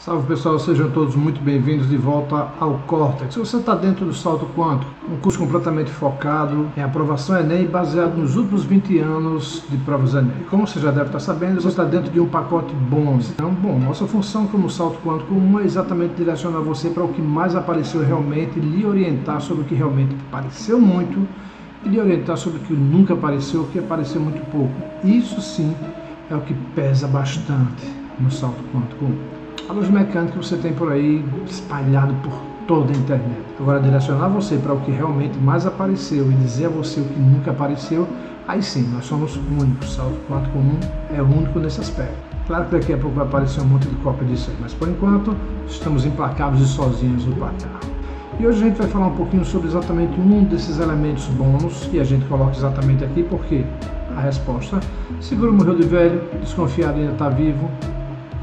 Salve pessoal, sejam todos muito bem-vindos de volta ao Cortex. Se você está dentro do Salto Quântico, um curso completamente focado em aprovação Enem, baseado nos últimos 20 anos de provas Enem. Como você já deve estar sabendo, você está dentro de um pacote bônus. Então, nossa função como Salto Quântico 1 é exatamente direcionar você para o que mais apareceu realmente, lhe orientar sobre o que realmente apareceu muito e lhe orientar sobre o que nunca apareceu, o que apareceu muito pouco. Isso sim é o que pesa bastante no Salto Quântico 1. A luz mecânica você tem por aí espalhado por toda a internet. Agora, direcionar você para o que realmente mais apareceu e dizer a você o que nunca apareceu, aí sim, nós somos únicos. O Salto Quântico 1 é único nesse aspecto. Claro que daqui a pouco vai aparecer um monte de cópia disso aí, mas por enquanto estamos implacáveis e sozinhos no placar. E hoje a gente vai falar um pouquinho sobre exatamente um desses elementos bônus, e a gente coloca exatamente aqui porque a resposta: seguro morreu de velho, desconfiado ainda está vivo.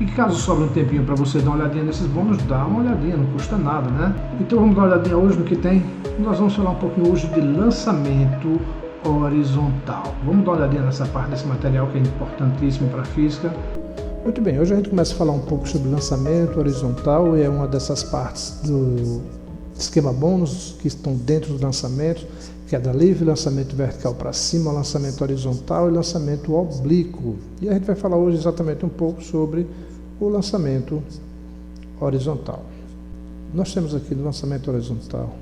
E caso sobre um tempinho para você dar uma olhadinha nesses bônus, dá uma olhadinha, não custa nada, né? Então vamos dar uma olhadinha hoje no que tem. Nós vamos falar um pouquinho hoje de lançamento horizontal. Vamos dar uma olhadinha nessa parte desse material que é importantíssimo para a física. Muito bem, hoje a gente começa a falar um pouco sobre lançamento horizontal, e é uma dessas partes do esquema bônus que estão dentro do lançamento, queda livre, lançamento vertical para cima, lançamento horizontal e lançamento oblíquo. E a gente vai falar hoje exatamente um pouco sobre o lançamento horizontal. Nós temos aqui no lançamento horizontal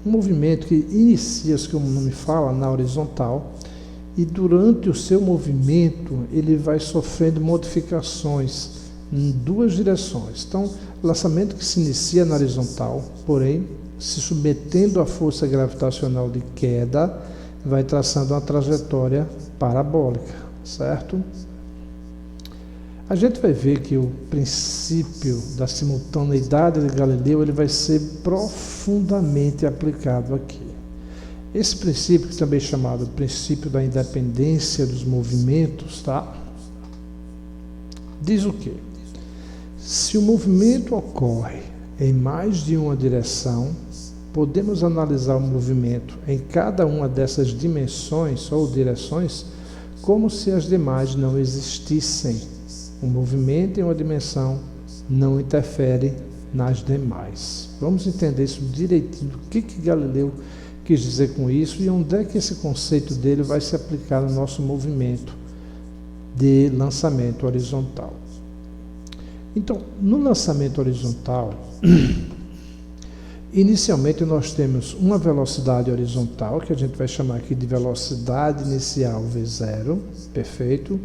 um movimento que inicia-se, como o nome fala, na horizontal, e durante o seu movimento ele vai sofrendo modificações em duas direções. Então, lançamento que se inicia na horizontal, porém se submetendo à força gravitacional de queda, vai traçando uma trajetória parabólica, certo? A gente vai ver que o princípio da simultaneidade de Galileu ele vai ser profundamente aplicado aqui. Esse princípio, que também é chamado princípio da independência dos movimentos, tá? Diz o quê? Se o movimento ocorre em mais de uma direção, podemos analisar o movimento em cada uma dessas dimensões ou direções como se as demais não existissem. O movimento em uma dimensão não interfere nas demais. Vamos entender isso direitinho, o que Galileu quis dizer com isso e onde é que esse conceito dele vai se aplicar no nosso movimento de lançamento horizontal. Então, no lançamento horizontal, inicialmente nós temos uma velocidade horizontal, que a gente vai chamar aqui de velocidade inicial V0, perfeito?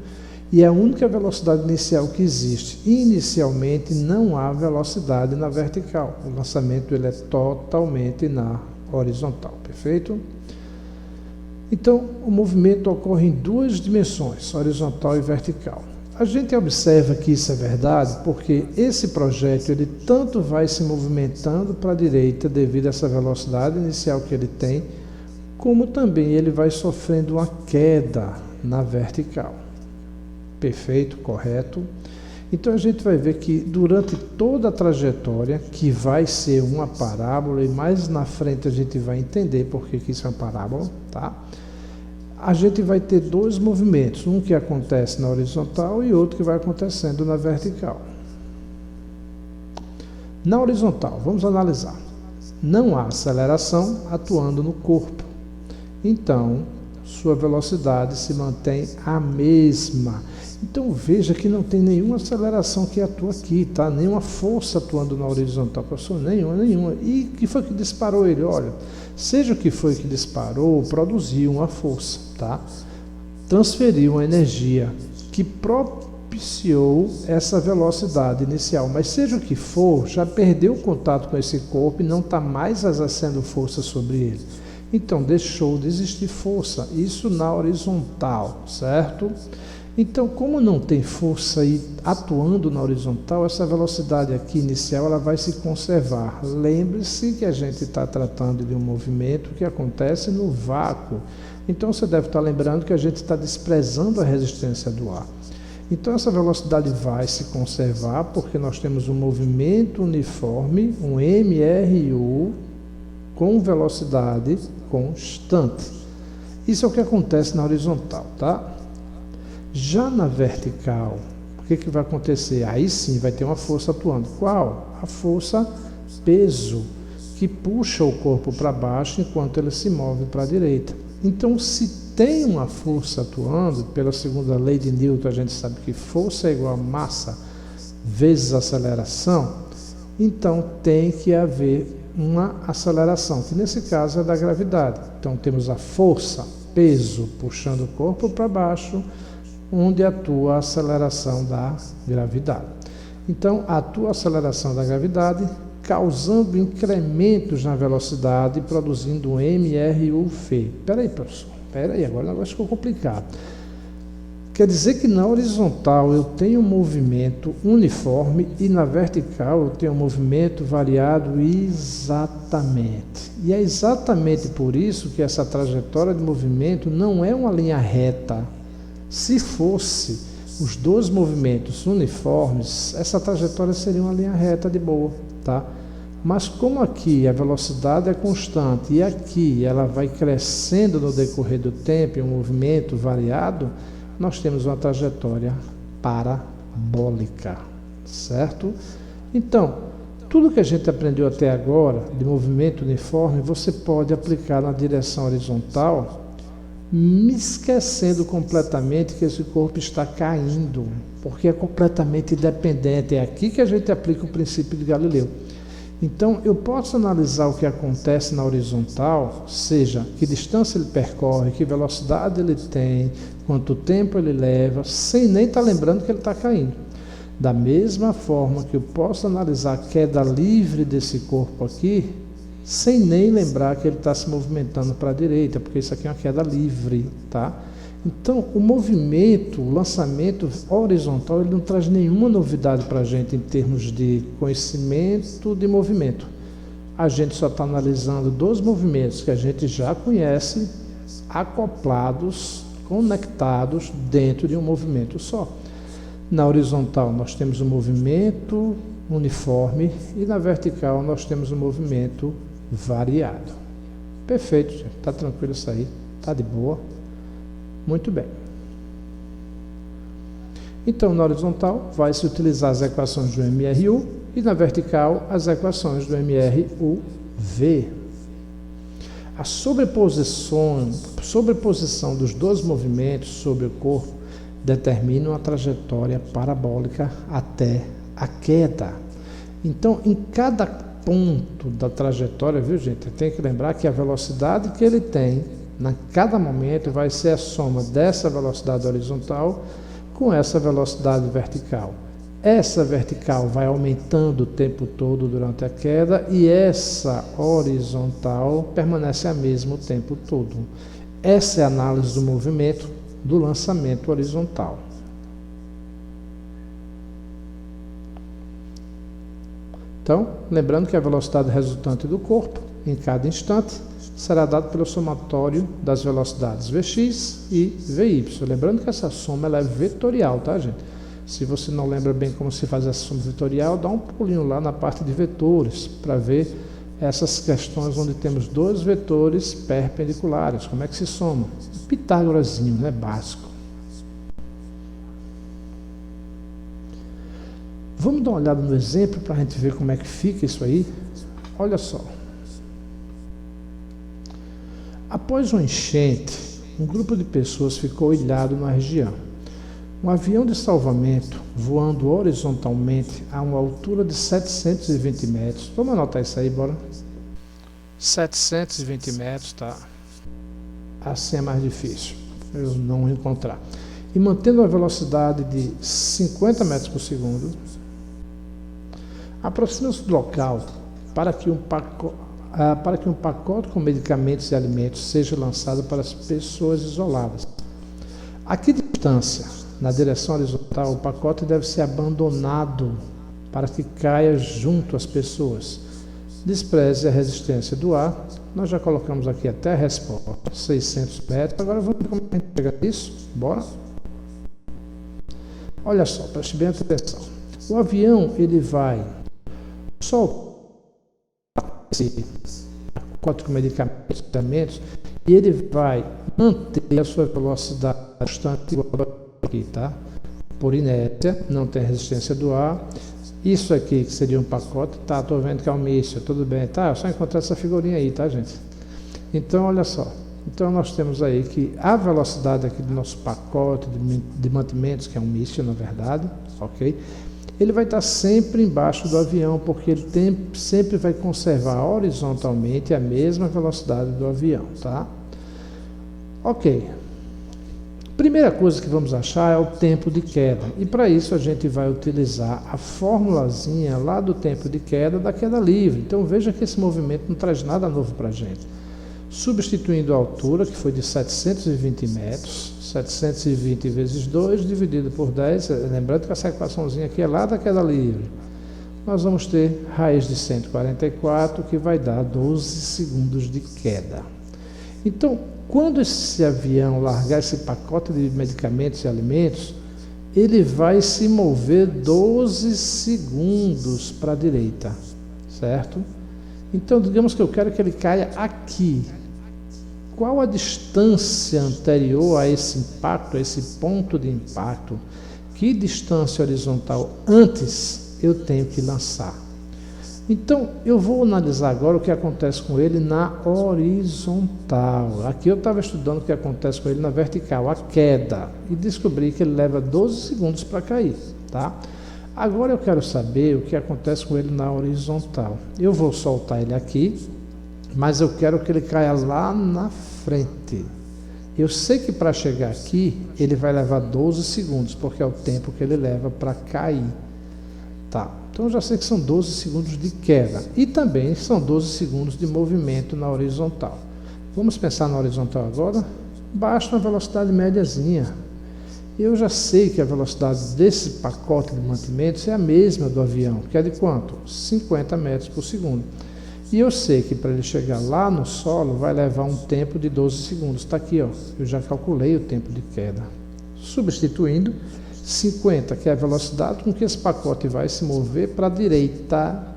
E é a única velocidade inicial que existe. Inicialmente não há velocidade na vertical. O lançamento ele é totalmente na horizontal, perfeito? Então, o movimento ocorre em duas dimensões, horizontal e vertical. A gente observa que isso é verdade porque esse projétil ele tanto vai se movimentando para a direita devido a essa velocidade inicial que ele tem, como também ele vai sofrendo uma queda na vertical. Perfeito, correto? Então a gente vai ver que durante toda a trajetória, que vai ser uma parábola, e mais na frente a gente vai entender por que isso é uma parábola, tá? A gente vai ter dois movimentos, um que acontece na horizontal e outro que vai acontecendo na vertical. Na horizontal, vamos analisar. Não há aceleração atuando no corpo. Então, sua velocidade se mantém a mesma. Então, veja que não tem nenhuma aceleração que atua aqui, tá? Nenhuma força atuando na horizontal, professor, nenhuma. E o que foi que disparou ele? Olha, seja o que foi que disparou, produziu uma força, tá? Transferiu uma energia que propiciou essa velocidade inicial, mas seja o que for, já perdeu o contato com esse corpo e não está mais exercendo força sobre ele. Então, deixou de existir força, isso na horizontal, certo? Então, como não tem força aí atuando na horizontal, essa velocidade aqui inicial ela vai se conservar. Lembre-se que a gente está tratando de um movimento que acontece no vácuo. Então, você deve estar lembrando que a gente está desprezando a resistência do ar. Então, essa velocidade vai se conservar porque nós temos um movimento uniforme, um MRU, com velocidade constante. Isso é o que acontece na horizontal, tá? Já na vertical, porque que vai acontecer? Aí sim vai ter uma força atuando. Qual? A força peso, que puxa o corpo para baixo enquanto ele se move para a direita. Então, se tem uma força atuando, pela segunda lei de Newton, a gente sabe que força é igual a massa vezes aceleração, então tem que haver uma aceleração, que nesse caso é da gravidade. Então, temos a força, peso, puxando o corpo para baixo, onde atua a aceleração da gravidade. Então, atua a aceleração da gravidade, causando incrementos na velocidade, produzindo um MRUV. Espera aí, professor. Espera aí, agora o negócio ficou complicado. Quer dizer que na horizontal eu tenho um movimento uniforme e na vertical eu tenho um movimento variado exatamente. E é exatamente por isso que essa trajetória de movimento não é uma linha reta. Se fosse os dois movimentos uniformes, essa trajetória seria uma linha reta de boa, tá? Mas como aqui a velocidade é constante e aqui ela vai crescendo no decorrer do tempo, um movimento variado, nós temos uma trajetória parabólica, certo? Então, tudo que a gente aprendeu até agora de movimento uniforme, você pode aplicar na direção horizontal, me esquecendo completamente que esse corpo está caindo, porque é completamente independente. É aqui que a gente aplica o princípio de Galileu. Então, eu posso analisar o que acontece na horizontal, seja que distância ele percorre, que velocidade ele tem, quanto tempo ele leva, sem nem estar lembrando que ele está caindo. Da mesma forma que eu posso analisar a queda livre desse corpo aqui, sem nem lembrar que ele está se movimentando para a direita, porque isso aqui é uma queda livre, tá? Então, o movimento, o lançamento horizontal, ele não traz nenhuma novidade para a gente em termos de conhecimento de movimento. A gente só está analisando dois movimentos que a gente já conhece, acoplados, conectados dentro de um movimento só. Na horizontal, nós temos um movimento uniforme e na vertical, nós temos um movimento variado. Perfeito, gente. Está tranquilo isso aí? Está de boa? Muito bem. Então, na horizontal, vai se utilizar as equações do MRU e na vertical, as equações do MRUV. A sobreposição dos dois movimentos sobre o corpo determina uma trajetória parabólica até a queda. Então, em cada ponto da trajetória, viu, gente? Tem que lembrar que a velocidade que ele tem em cada momento vai ser a soma dessa velocidade horizontal com essa velocidade vertical. Essa vertical vai aumentando o tempo todo durante a queda e essa horizontal permanece a mesma o tempo todo. Essa é a análise do movimento do lançamento horizontal. Então, lembrando que a velocidade resultante do corpo, em cada instante, será dada pelo somatório das velocidades Vx e Vy. Lembrando que essa soma ela é vetorial, tá, gente? Se você não lembra bem como se faz essa soma vetorial, dá um pulinho lá na parte de vetores, para ver essas questões onde temos dois vetores perpendiculares. Como é que se soma? Pitágorazinho, né? Básico. Vamos dar uma olhada no exemplo para a gente ver como é que fica isso aí? Olha só. Após uma enchente, um grupo de pessoas ficou ilhado na região. Um avião de salvamento, voando horizontalmente a uma altura de 720 metros. Vamos anotar isso aí, bora? 720 metros, tá? Assim é mais difícil eu não encontrar. E mantendo a velocidade de 50 metros por segundo, aproxima-se do local para que um pacote com medicamentos e alimentos seja lançado para as pessoas isoladas. A que distância, na direção horizontal, o pacote deve ser abandonado para que caia junto às pessoas? Despreze a resistência do ar. Nós já colocamos aqui até a resposta, 600 metros. Agora vamos ver como a gente pega isso. Bora? Olha só, preste bem atenção. O avião, ele vai soltar esse pacote com medicamentos e ele vai manter a sua velocidade constante igual aqui, tá? por inércia, não tem resistência do ar. Isso aqui, que seria um pacote, tá, estou vendo que é um míssil, tudo bem, tá, eu só encontrei essa figurinha aí, tá, gente? Então, olha só, então nós temos aí que a velocidade aqui do nosso pacote de mantimentos, que é um míssil, na verdade, ok? Ele vai estar sempre embaixo do avião, porque ele sempre vai conservar horizontalmente a mesma velocidade do avião, tá? Ok. Primeira coisa que vamos achar é o tempo de queda, e para isso a gente vai utilizar a formulazinha lá do tempo de queda da queda livre. Então veja que esse movimento não traz nada novo para a gente. Substituindo a altura, que foi de 720 metros, 720 vezes 2 dividido por 10, lembrando que essa equaçãozinha aqui é lá da queda livre, nós vamos ter raiz de 144, que vai dar 12 segundos de queda. Então, quando esse avião largar esse pacote de medicamentos e alimentos, ele vai se mover 12 segundos para a direita, certo? Então, digamos que eu quero que ele caia aqui. Qual a distância anterior a esse impacto, a esse ponto de impacto? Que distância horizontal antes eu tenho que lançar? Então, eu vou analisar agora o que acontece com ele na horizontal. Aqui eu estava estudando o que acontece com ele na vertical, a queda, e descobri que ele leva 12 segundos para cair, tá? Agora eu quero saber o que acontece com ele na horizontal. Eu vou soltar ele aqui, mas eu quero que ele caia lá na frente. Eu sei que para chegar aqui, ele vai levar 12 segundos, porque é o tempo que ele leva para cair, tá? Então, eu já sei que são 12 segundos de queda e também são 12 segundos de movimento na horizontal. Vamos pensar na horizontal agora? Basta uma velocidade médiazinha. Eu já sei que a velocidade desse pacote de mantimentos é a mesma do avião, que é de quanto? 50 metros por segundo. E eu sei que para ele chegar lá no solo vai levar um tempo de 12 segundos. Está aqui, ó, eu já calculei o tempo de queda. Substituindo 50, que é a velocidade com que esse pacote vai se mover para a direita,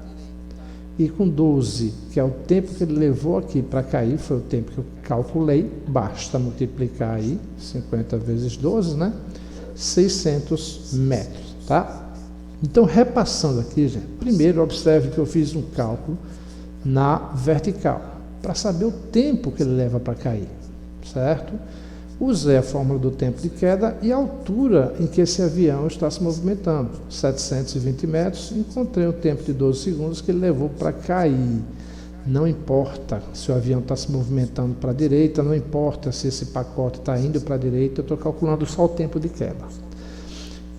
e com 12, que é o tempo que ele levou aqui para cair, foi o tempo que eu calculei, basta multiplicar aí, 50 vezes 12, né? 600 metros, tá? Então, repassando aqui, gente, primeiro observe que eu fiz um cálculo na vertical, para saber o tempo que ele leva para cair, certo? Usei a fórmula do tempo de queda e a altura em que esse avião está se movimentando, 720 metros, encontrei um tempo de 12 segundos que ele levou para cair. Não importa se o avião está se movimentando para a direita, não importa se esse pacote está indo para a direita, eu estou calculando só o tempo de queda.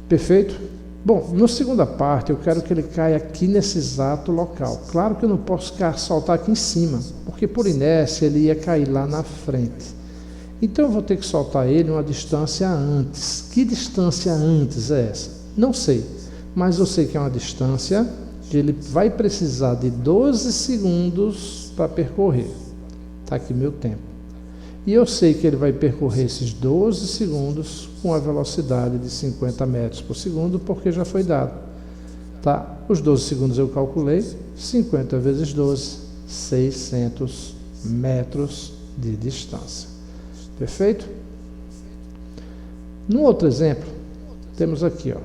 Perfeito? Bom, na segunda parte eu quero que ele caia aqui nesse exato local. Claro que eu não posso soltar aqui em cima, porque por inércia ele ia cair lá na frente. Então eu vou ter que soltar ele uma distância antes. Que distância antes é essa? Não sei, mas eu sei que é uma distância que ele vai precisar de 12 segundos para percorrer. Está aqui meu tempo. E eu sei que ele vai percorrer esses 12 segundos com a velocidade de 50 metros por segundo, porque já foi dado. Tá? Os 12 segundos eu calculei, 50 vezes 12, 600 metros de distância. Perfeito? No outro exemplo, temos aqui, ó,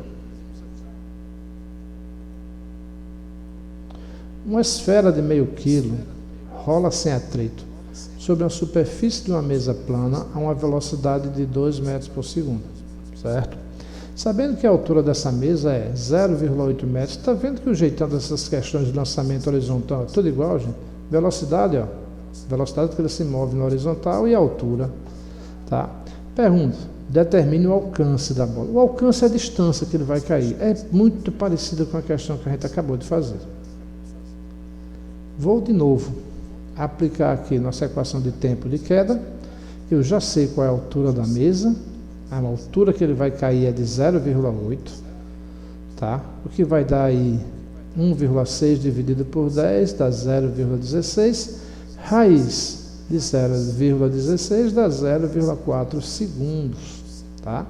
uma esfera de meio quilo rola sem atrito sobre a superfície de uma mesa plana a uma velocidade de 2 metros por segundo, certo? Sabendo que a altura dessa mesa é 0,8 metros, está vendo que o jeitão dessas questões de lançamento horizontal é tudo igual, gente? Velocidade, ó, velocidade que ele se move na horizontal e a altura. Tá? Pergunta, determine o alcance da bola. O alcance é a distância que ele vai cair. É muito parecido com a questão que a gente acabou de fazer. Vou de novo aplicar aqui nossa equação de tempo de queda. Eu já sei qual é a altura da mesa. A altura que ele vai cair é de 0,8. Tá? O que vai dar aí 1,6 dividido por 10 dá 0,16. Raiz de 0,16 dá 0,4 segundos, tá?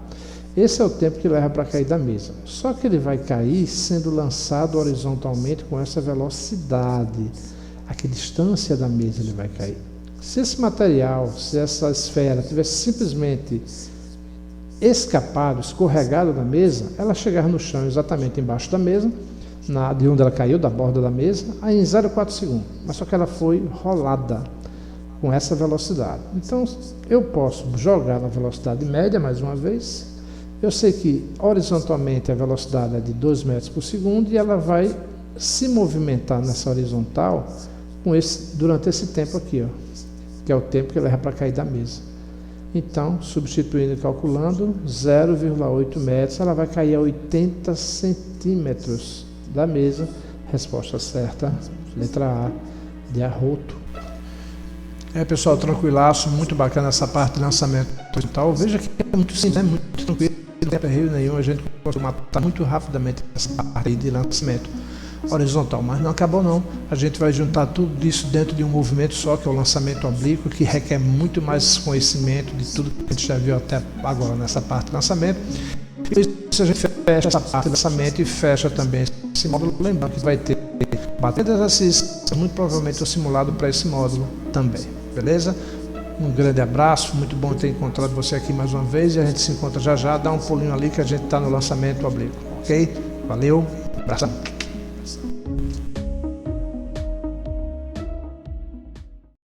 Esse é o tempo que leva para cair da mesa. Só que ele vai cair sendo lançado horizontalmente com essa velocidade. A que distância da mesa ele vai cair? Se esse material, se essa esfera tivesse simplesmente escapado, escorregado da mesa, ela chegava no chão exatamente embaixo da mesa, de onde ela caiu, da borda da mesa, aí em 0,4 segundos. Mas só que ela foi rolada com essa velocidade. Então, eu posso jogar na velocidade média, mais uma vez. Eu sei que horizontalmente a velocidade é de 2 metros por segundo e ela vai se movimentar nessa horizontal durante esse tempo aqui, ó, que é o tempo que leva para cair da mesa. Então, substituindo e calculando, 0,8 metros, ela vai cair a 80 centímetros da mesa. Resposta certa, letra A, de arroto. Pessoal, tranquilaço, muito bacana essa parte de lançamento horizontal. Veja que é muito simples, muito tranquilo, não tem perreio nenhum, a gente consegue matar muito rapidamente essa parte aí de lançamento horizontal, mas não acabou não. A gente vai juntar tudo isso dentro de um movimento só, que é o lançamento oblíquo, que requer muito mais conhecimento de tudo que a gente já viu até agora nessa parte de lançamento. E a gente fecha essa parte de lançamento e fecha também esse módulo, lembrando que vai ter batida de exercício, muito provavelmente o simulado para esse módulo também, beleza? Um grande abraço, muito bom ter encontrado você aqui mais uma vez e a gente se encontra já já, dá um pulinho ali que a gente está no lançamento oblíquo, ok? Valeu, abração!